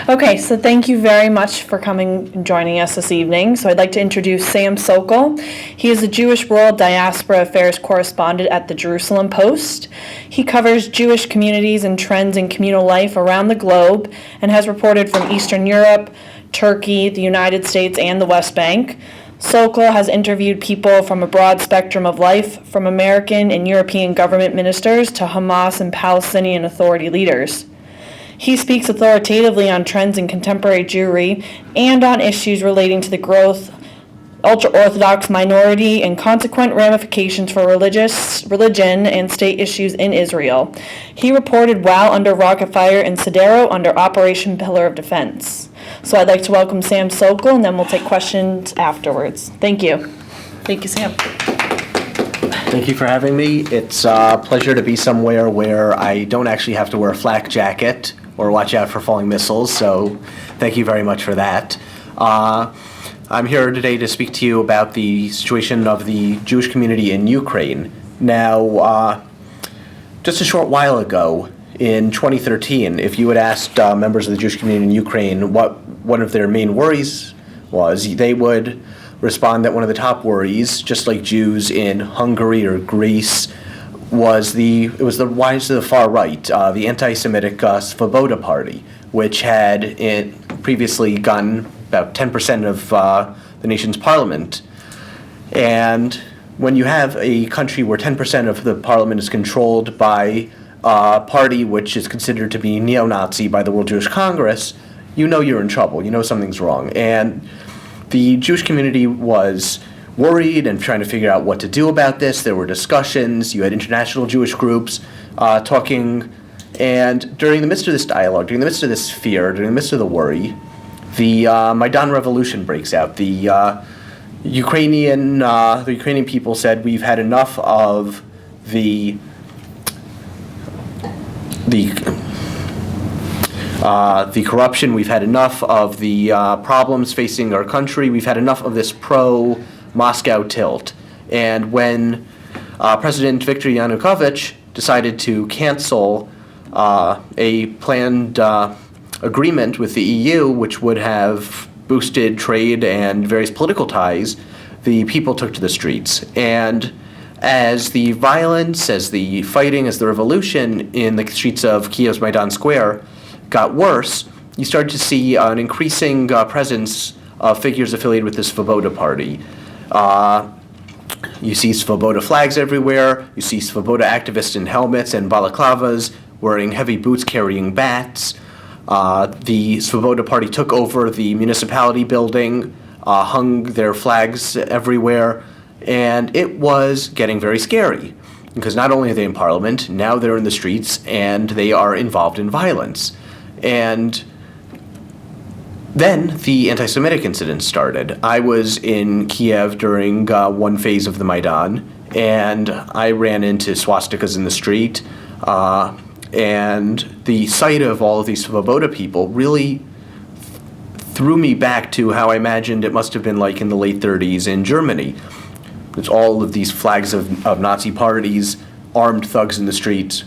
Okay, so thank you very much for coming and joining us this evening. So I'd like to introduce Sam Sokol. He is a Jewish World Diaspora Affairs Correspondent at the Jerusalem Post. He covers Jewish communities and trends in communal life around the globe and has reported from Eastern Europe, Turkey, the United States, and the West Bank. Sokol has interviewed people from a broad spectrum of life, from American and European government ministers to Hamas and Palestinian Authority leaders. He speaks authoritatively on trends in contemporary Jewry and on issues relating to the growth, ultra-Orthodox minority, and consequent ramifications for religion and state issues in Israel. He reported while under rocket fire in Sderot under Operation Pillar of Defense. So I'd like to welcome Sam Sokol, and then we'll take questions afterwards. Thank you. Thank you, Sam. Thank you for having me. It's a pleasure to be somewhere where I don't actually have to wear a flak jacket or watch out for falling missiles, so thank you very much for that. I'm here today to speak to you about the situation of the Jewish community in Ukraine. Now, just a short while ago, in 2013, if you had asked members of the Jewish community in Ukraine what one of their main worries was, they would respond that one of the top worries, just like Jews in Hungary or Greece, was the rise of the far right, the anti-Semitic Svoboda Party, which had previously gotten about 10% of the nation's parliament. And when you have a country where 10% of the parliament is controlled by a party which is considered to be neo-Nazi by the World Jewish Congress, you know you're in trouble. You know something's wrong. And the Jewish community was worried and trying to figure out what to do about this. There were discussions. You had international Jewish groups talking. And during the midst of this dialogue, during the midst of this fear, during the midst of the worry, the Maidan Revolution breaks out. The Ukrainian people said, we've had enough of the corruption, we've had enough of the problems facing our country, we've had enough of this pro-Moscow tilt. And when President Viktor Yanukovych decided to cancel a planned agreement with the EU, which would have boosted trade and various political ties, the people took to the streets. And as the violence, as the fighting, as the revolution in the streets of Kiev's Maidan Square got worse, you started to see an increasing presence of figures affiliated with the Svoboda Party. You see Svoboda flags everywhere. You see Svoboda activists in helmets and balaclavas, wearing heavy boots, carrying bats. The Svoboda Party took over the municipality building, hung their flags everywhere, and it was getting very scary. Because not only are they in parliament, now they're in the streets, and they are involved in violence. And then the anti-Semitic incident started. I was in Kiev during one phase of the Maidan, and I ran into swastikas in the street, and the sight of all of these Svoboda people really threw me back to how I imagined it must have been like in the late 30s in Germany. There's all of these flags of Nazi parties, armed thugs in the streets.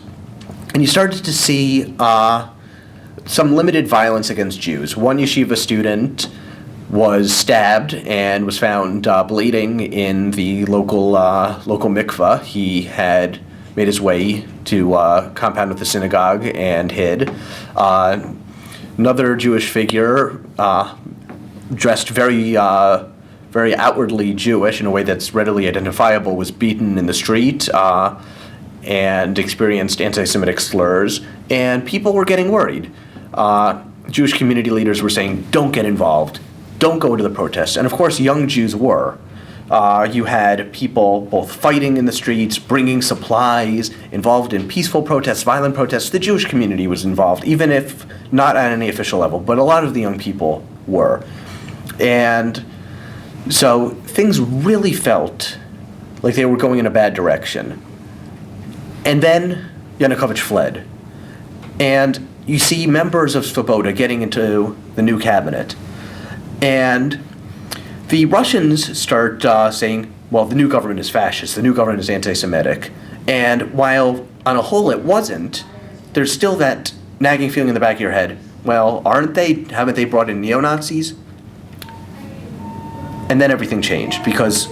And you started to see some limited violence against Jews. One yeshiva student was stabbed and was found bleeding in the local mikveh. He had made his way to a compound with the synagogue and hid. Another Jewish figure, dressed very outwardly Jewish in a way that's readily identifiable, was beaten in the street and experienced anti-Semitic slurs, and people were getting worried. Jewish community leaders were saying, don't get involved, don't go to the protests, and of course young Jews were. You had people both fighting in the streets, bringing supplies, involved in peaceful protests, violent protests. The Jewish community was involved, even if not at any official level, but a lot of the young people were. And so things really felt like they were going in a bad direction. And then Yanukovych fled. And you see members of Svoboda getting into the new cabinet. And the Russians start saying, well, the new government is fascist, the new government is anti-Semitic. And while on a whole it wasn't, there's still that nagging feeling in the back of your head, well, aren't they? Haven't they brought in neo-Nazis? And then everything changed, because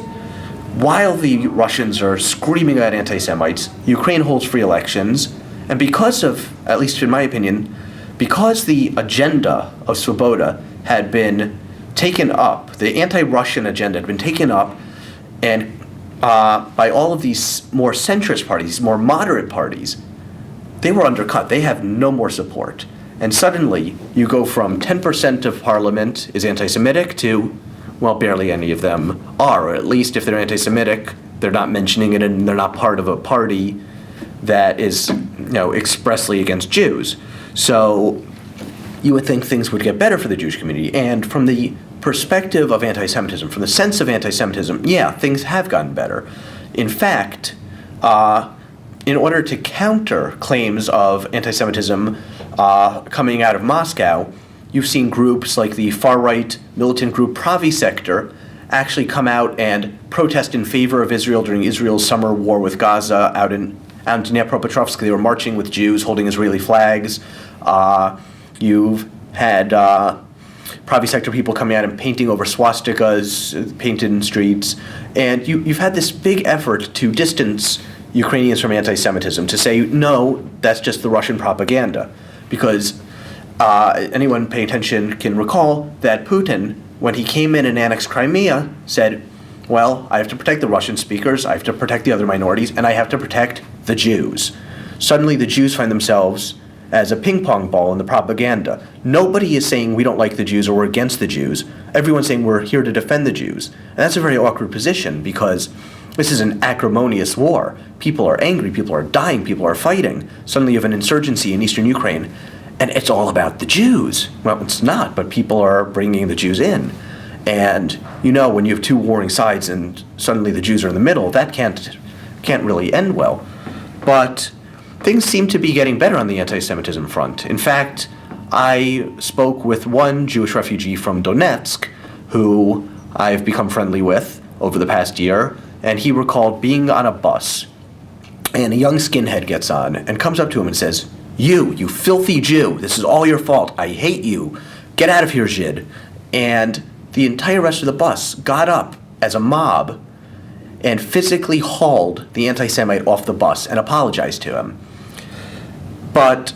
while the Russians are screaming at anti-Semites, Ukraine holds free elections, and because of, at least in my opinion, because the agenda of Svoboda had been taken up, the anti-Russian agenda had been taken up, and by all of these more centrist parties, more moderate parties, they were undercut. They have no more support. And suddenly, you go from 10% of parliament is anti-Semitic to, well, barely any of them are, or at least if they're anti-Semitic, they're not mentioning it and they're not part of a party that is, expressly against Jews. So you would think things would get better for the Jewish community. And from the perspective of anti-Semitism, from the sense of anti-Semitism, yeah, things have gotten better. In fact, in order to counter claims of anti-Semitism coming out of Moscow, you've seen groups like the far-right militant group Pravi Sector actually come out and protest in favor of Israel during Israel's summer war with Gaza out in Dnipropetrovsk. They were marching with Jews, holding Israeli flags. You've had Pravi Sector people coming out and painting over swastikas, painted in streets. And you've had this big effort to distance Ukrainians from anti-Semitism, to say, no, that's just the Russian propaganda. Because anyone paying attention can recall that Putin, when he came in and annexed Crimea, said, well, I have to protect the Russian speakers, I have to protect the other minorities, and I have to protect the Jews. Suddenly the Jews find themselves as a ping pong ball in the propaganda. Nobody is saying we don't like the Jews or we're against the Jews. Everyone's saying we're here to defend the Jews. And that's a very awkward position, because this is an acrimonious war. People are angry, people are dying, people are fighting. Suddenly you have an insurgency in eastern Ukraine, and it's all about the Jews. Well, it's not, but people are bringing the Jews in. And when you have two warring sides and suddenly the Jews are in the middle, that can't really end well. But things seem to be getting better on the anti-Semitism front. In fact, I spoke with one Jewish refugee from Donetsk who I've become friendly with over the past year, and he recalled being on a bus, and a young skinhead gets on and comes up to him and says, you filthy Jew, this is all your fault, I hate you, get out of here, Žid. And the entire rest of the bus got up as a mob and physically hauled the anti-Semite off the bus and apologized to him. But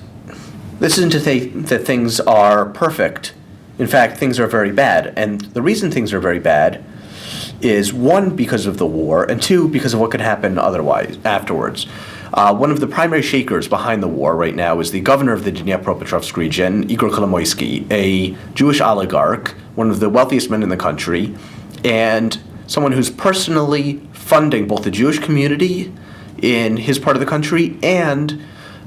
this isn't to say that things are perfect. In fact, things are very bad. And the reason things are very bad is, one, because of the war, and two, because of what could happen otherwise afterwards. One of the primary shakers behind the war right now is the governor of the Dnipropetrovsk region, Igor Kolomoisky, a Jewish oligarch, one of the wealthiest men in the country, and someone who's personally funding both the Jewish community in his part of the country and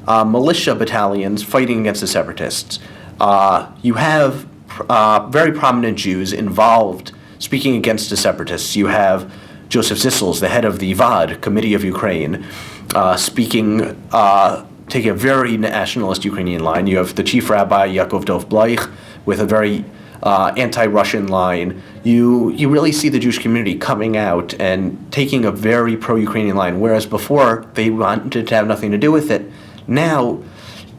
militia battalions fighting against the separatists. You have very prominent Jews involved speaking against the separatists. You have Joseph Zissels, the head of the VAD, Committee of Ukraine, speaking, taking a very nationalist Ukrainian line. You have the chief rabbi, Yaakov Dov Bleich, with a very anti-Russian line. You really see the Jewish community coming out and taking a very pro-Ukrainian line, whereas before they wanted to have nothing to do with it. Now,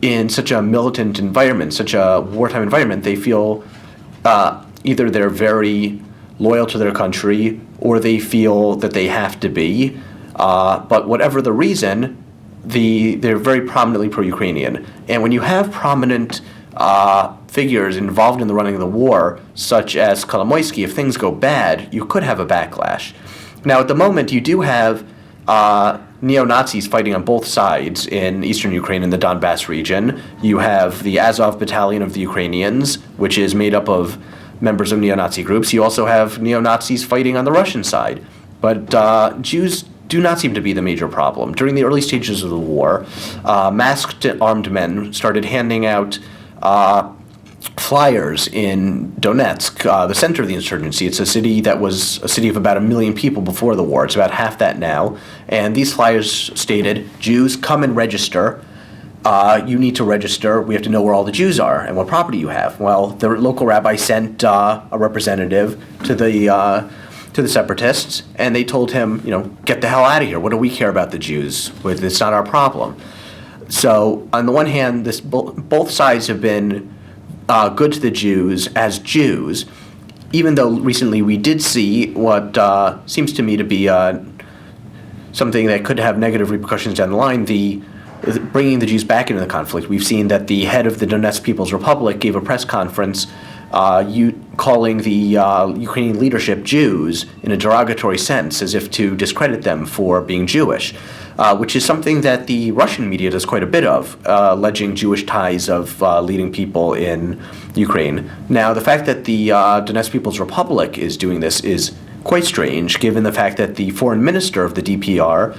in such a militant environment, such a wartime environment, they feel either they're very loyal to their country or they feel that they have to be. But whatever the reason, they're very prominently pro-Ukrainian. And when you have prominent figures involved in the running of the war, such as Kolomoisky, if things go bad, you could have a backlash. Now, at the moment, you do have neo-Nazis fighting on both sides in eastern Ukraine in the Donbass region. You have the Azov Battalion of the Ukrainians, which is made up of members of neo-Nazi groups. You also have neo-Nazis fighting on the Russian side. But Jews do not seem to be the major problem. During the early stages of the war, masked armed men started handing out flyers in Donetsk, the center of the insurgency. It's a city that was a city of about 1 million people before the war. It's about half that now. And these flyers stated, Jews, come and register. You need to register. We have to know where all the Jews are and what property you have. Well, the local rabbi sent a representative to the separatists, and they told him, get the hell out of here. What do we care about the Jews? It's not our problem. So, on the one hand, both sides have been good to the Jews as Jews, even though recently we did see what seems to me to be something that could have negative repercussions down the line, bringing the Jews back into the conflict. We've seen that the head of the Donetsk People's Republic gave a press conference calling the Ukrainian leadership Jews in a derogatory sense, as if to discredit them for being Jewish, which is something that the Russian media does quite a bit of, alleging Jewish ties of leading people in Ukraine. Now, the fact that the Donetsk People's Republic is doing this is quite strange, given the fact that the foreign minister of the DPR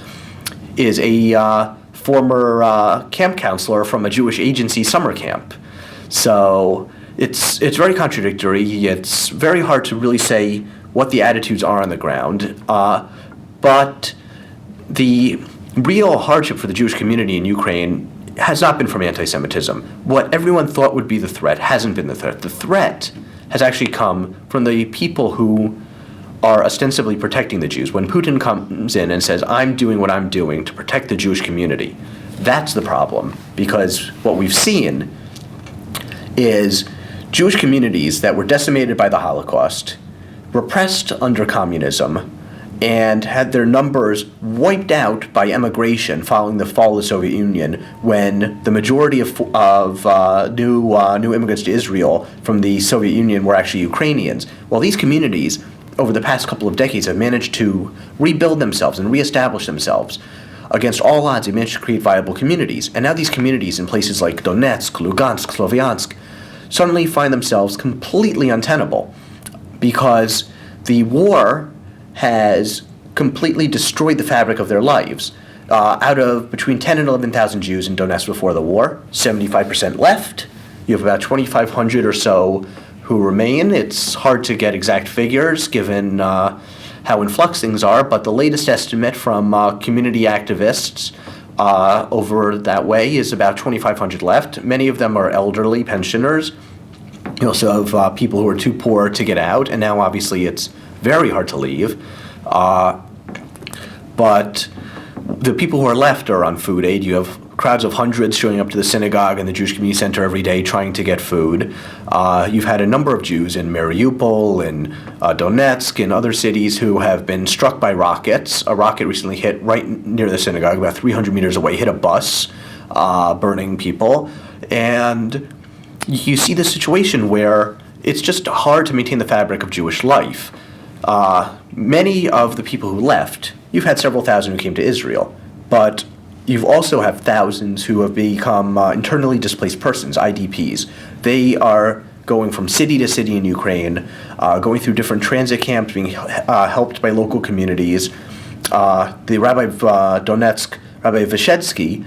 is a former camp counselor from a Jewish agency summer camp. So it's very contradictory. It's very hard to really say what the attitudes are on the ground. But the real hardship for the Jewish community in Ukraine has not been from anti-Semitism. What everyone thought would be the threat hasn't been the threat. The threat has actually come from the people who are ostensibly protecting the Jews. When Putin comes in and says, I'm doing what I'm doing to protect the Jewish community, that's the problem. Because what we've seen is Jewish communities that were decimated by the Holocaust, repressed under communism, and had their numbers wiped out by emigration following the fall of the Soviet Union, when the majority of new immigrants to Israel from the Soviet Union were actually Ukrainians. Well, these communities, over the past couple of decades, have managed to rebuild themselves and reestablish themselves. Against all odds, they managed to create viable communities. And now these communities in places like Donetsk, Lugansk, Sloviansk suddenly find themselves completely untenable because the war has completely destroyed the fabric of their lives. Out of between 10 and 11,000 Jews in Donetsk before the war, 75% left. You have about 2,500 or so who remain. It's hard to get exact figures given how in flux things are, but the latest estimate from community activists over that way is about 2,500 left. Many of them are elderly pensioners. You also have people who are too poor to get out, and now obviously it's very hard to leave. But the people who are left are on food aid. You have crowds of hundreds showing up to the synagogue and the Jewish Community Center every day trying to get food. You've had a number of Jews in Mariupol and Donetsk and other cities who have been struck by rockets. A rocket recently hit right near the synagogue, about 300 meters away, hit a bus, burning people. And you see this situation where it's just hard to maintain the fabric of Jewish life. Many of the people who left, you've had several thousand who came to Israel, but you've also have thousands who have become internally displaced persons, IDPs. They are going from city to city in Ukraine, going through different transit camps, being helped by local communities. The Rabbi of Donetsk, Rabbi Vyshetsky,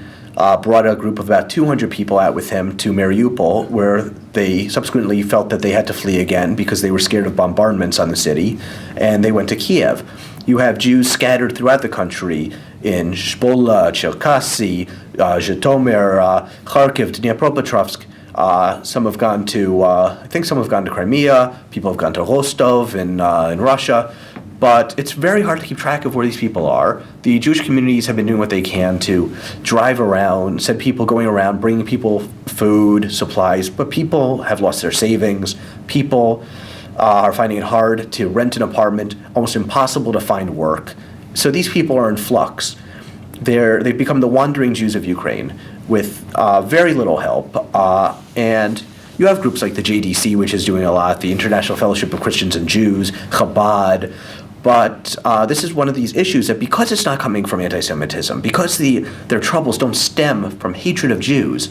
brought a group of about 200 people out with him to Mariupol, where they subsequently felt that they had to flee again because they were scared of bombardments on the city, and they went to Kiev. You have Jews scattered throughout the country in Shpola, Cherkasy, Zhytomyr, Kharkiv, Dnipropetrovsk. Some have gone to, I think some have gone to Crimea. People have gone to Rostov in Russia. But it's very hard to keep track of where these people are. The Jewish communities have been doing what they can to drive around, send people going around, bringing people food, supplies, but people have lost their savings. People are finding it hard to rent an apartment, almost impossible to find work. So these people are in flux. They've become the wandering Jews of Ukraine with very little help. And you have groups like the JDC, which is doing a lot, the International Fellowship of Christians and Jews, Chabad. But this is one of these issues that because it's not coming from anti-Semitism, because their troubles don't stem from hatred of Jews,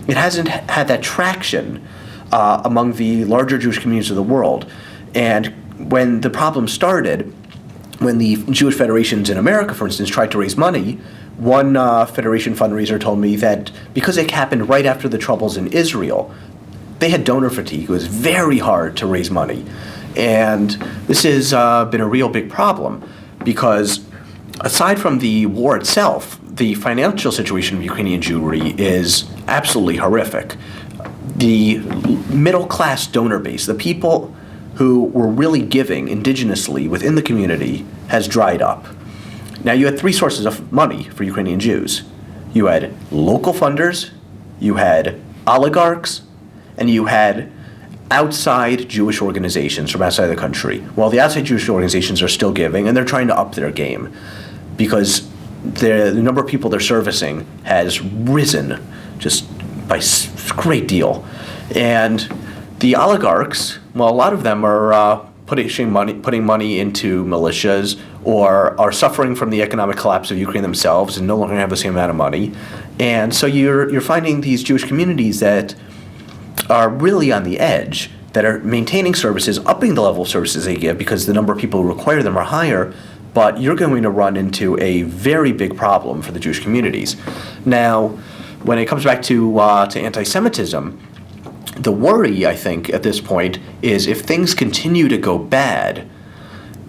it hasn't had that traction among the larger Jewish communities of the world. And when the problem started, when the Jewish federations in America, for instance, tried to raise money, one federation fundraiser told me that because it happened right after the troubles in Israel, they had donor fatigue. It was very hard to raise money. And this has been a real big problem because aside from the war itself, the financial situation of Ukrainian Jewry is absolutely horrific. The middle-class donor base, the people who were really giving indigenously within the community, has dried up. Now, you had three sources of money for Ukrainian Jews. You had local funders, you had oligarchs, and you had outside Jewish organizations from outside the country. Well, the outside Jewish organizations are still giving, and they're trying to up their game because the number of people they're servicing has risen just by a great deal. And the oligarchs, well, a lot of them are putting money into militias or are suffering from the economic collapse of Ukraine themselves and no longer have the same amount of money. And so you're finding these Jewish communities that are really on the edge, that are maintaining services, upping the level of services they give because the number of people who require them are higher, but you're going to run into a very big problem for the Jewish communities. Now, when it comes back to anti-Semitism, the worry, I think, at this point is if things continue to go bad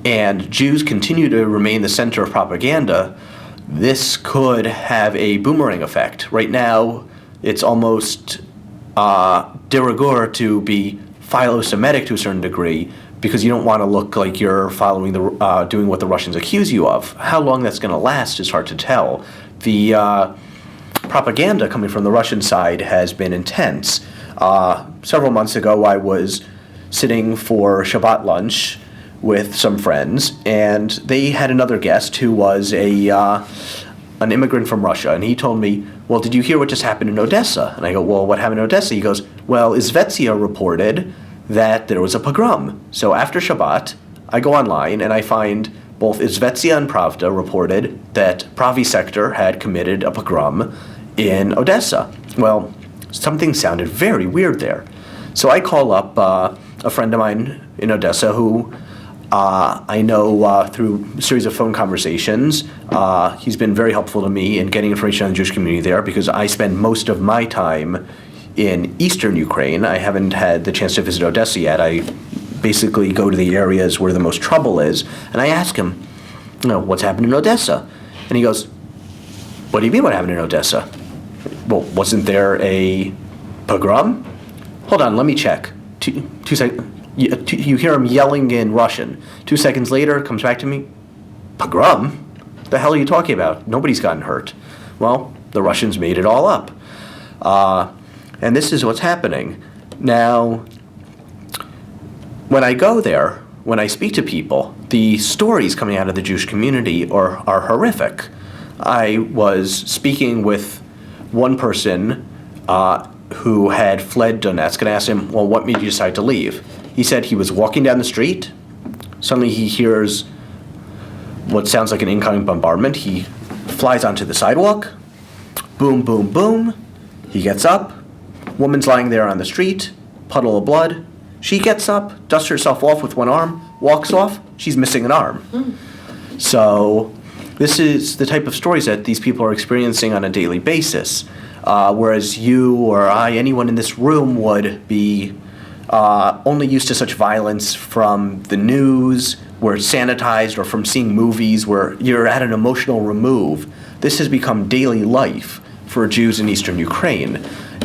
and Jews continue to remain the center of propaganda, this could have a boomerang effect. Right now, it's almost de rigueur to be philo-Semitic to a certain degree because you don't want to look like you're following doing what the Russians accuse you of. How long that's going to last is hard to tell. The propaganda coming from the Russian side has been intense. Several months ago, I was sitting for Shabbat lunch with some friends, and they had another guest who was an immigrant from Russia, and he told me, well, did you hear what just happened in Odessa? And I go, well, what happened in Odessa? He goes, well, Izvestia reported that there was a pogrom. So after Shabbat, I go online and I find both Izvestia and Pravda reported that Pravi sector had committed a pogrom in Odessa. Well, something sounded very weird there. So I call up a friend of mine in Odessa who I know through a series of phone conversations. He's been very helpful to me in getting information on the Jewish community there because I spend most of my time in eastern Ukraine. I haven't had the chance to visit Odessa yet. I basically go to the areas where the most trouble is, and I ask him, what's happened in Odessa? And he goes, what do you mean what happened in Odessa? Well, wasn't there a pogrom? Hold on, let me check. Two seconds. You hear him yelling in Russian. 2 seconds later, comes back to me, pogrom? The hell are you talking about? Nobody's gotten hurt. Well, the Russians made it all up. And this is what's happening. Now, when I go there, when I speak to people, the stories coming out of the Jewish community are horrific. I was speaking with one person who had fled Donetsk, and I asked him, well, what made you decide to leave? He said he was walking down the street. Suddenly he hears what sounds like an incoming bombardment. He flies onto the sidewalk. Boom, boom, boom. He gets up. Woman's lying there on the street, puddle of blood. She gets up, dusts herself off with one arm, walks off. She's missing an arm. So this is the type of stories that these people are experiencing on a daily basis. Whereas you or I, anyone in this room would be only used to such violence from the news, where it's sanitized, or from seeing movies where you're at an emotional remove. This has become daily life for Jews in eastern Ukraine.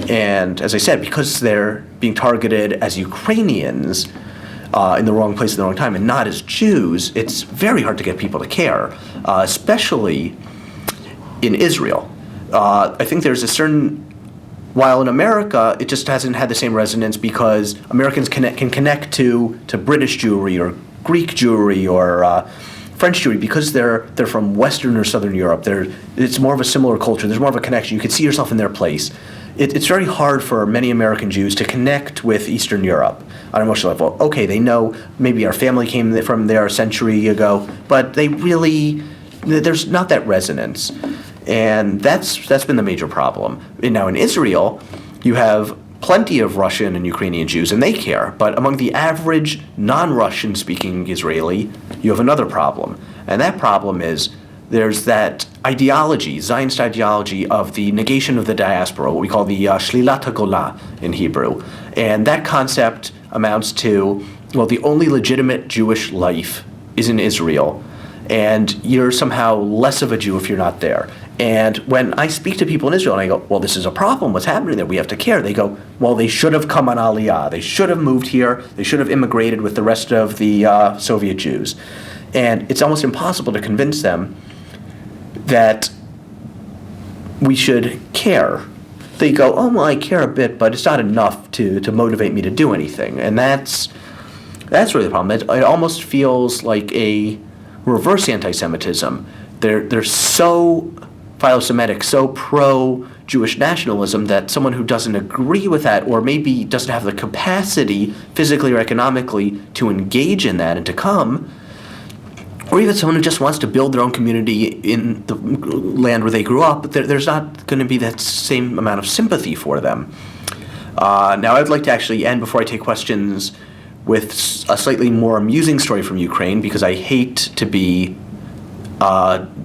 And as I said, because they're being targeted as Ukrainians in the wrong place at the wrong time and not as Jews, it's very hard to get people to care, especially in Israel. I think there's a certain, while in America, it just hasn't had the same resonance because Americans can connect to British Jewry or Greek Jewry or French Jewry because they're from Western or Southern Europe. It's more of a similar culture. There's more of a connection. You can see yourself in their place. It's very hard for many American Jews to connect with Eastern Europe on an emotional level. Okay, they know maybe our family came from there a century ago, but there's not that resonance. And that's been the major problem. And now in Israel, you have plenty of Russian and Ukrainian Jews, and they care. But among the average non-Russian speaking Israeli, you have another problem. And that problem is there's that ideology, Zionist ideology of the negation of the diaspora, what we call the Shlilat HaGolah in Hebrew. And that concept amounts to, well, the only legitimate Jewish life is in Israel, and you're somehow less of a Jew if you're not there. And when I speak to people in Israel and I go, well, this is a problem, what's happening there, we have to care, they go, well, they should have come on Aliyah, they should have moved here, they should have immigrated with the rest of the Soviet Jews. And it's almost impossible to convince them that we should care. they go, oh, well, I care a bit, but it's not enough to motivate me to do anything. And that's really the problem. It almost feels like a reverse anti-Semitism. They're so philo-Semitic, so pro-Jewish nationalism that someone who doesn't agree with that, or maybe doesn't have the capacity physically or economically to engage in that and to come, or even someone who just wants to build their own community in the land where they grew up, but there's not going to be that same amount of sympathy for them. Now, I'd like to actually end, before I take questions, with a slightly more amusing story from Ukraine, because I hate to be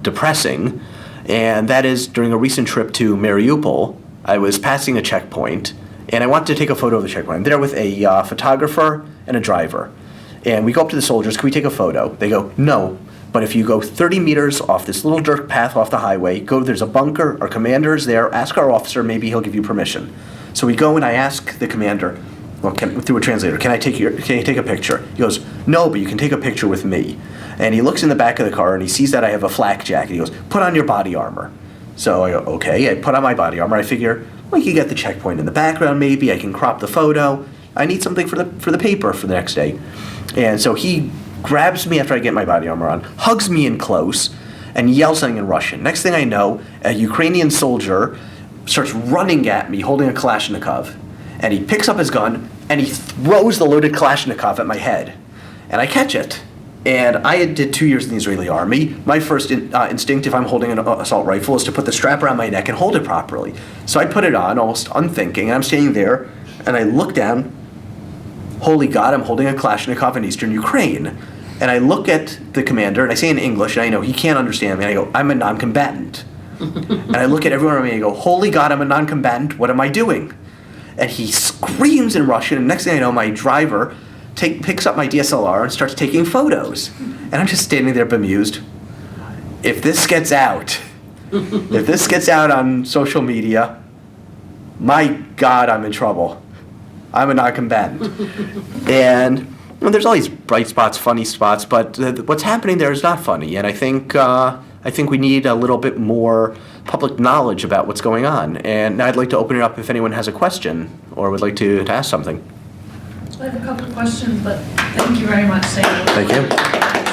depressing, and that is during a recent trip to Mariupol, I was passing a checkpoint, and I wanted to take a photo of the checkpoint. I'm there with a photographer and a driver. And we go up to the soldiers, can we take a photo? They go, no, but if you go 30 meters off this little dirt path off the highway, there's a bunker, our commander is there, ask our officer, maybe he'll give you permission. So we go and I ask the commander, through a translator, can you take a picture? He goes, no, but you can take a picture with me. And he looks in the back of the car and he sees that I have a flak jacket. He goes, put on your body armor. So I go, okay, I put on my body armor. I figure, well, you can get the checkpoint in the background maybe, I can crop the photo. I need something for the paper for the next day. And so he grabs me after I get my body armor on, hugs me in close, and yells something in Russian. Next thing I know, a Ukrainian soldier starts running at me holding a Kalashnikov. And he picks up his gun, and he throws the loaded Kalashnikov at my head. And I catch it. And I did 2 years in the Israeli army. My first instinct, if I'm holding an assault rifle, is to put the strap around my neck and hold it properly. So I put it on, almost unthinking, and I'm standing there, and I look down. Holy God, I'm holding a Kalashnikov in eastern Ukraine. And I look at the commander, and I say in English, and I know he can't understand me, and I go, I'm a non-combatant. And I look at everyone around me, and I go, holy God, I'm a non-combatant, what am I doing? And he screams in Russian, and next thing I know, my driver picks up my DSLR and starts taking photos. And I'm just standing there bemused. If this gets out on social media, my God, I'm in trouble. I'm a non-combatant. And there's all these bright spots, funny spots, but what's happening there is not funny. And I think we need a little bit more public knowledge about what's going on. And now I'd like to open it up if anyone has a question or would like to ask something. I have a couple of questions, but thank you very much, Sam. Thank you.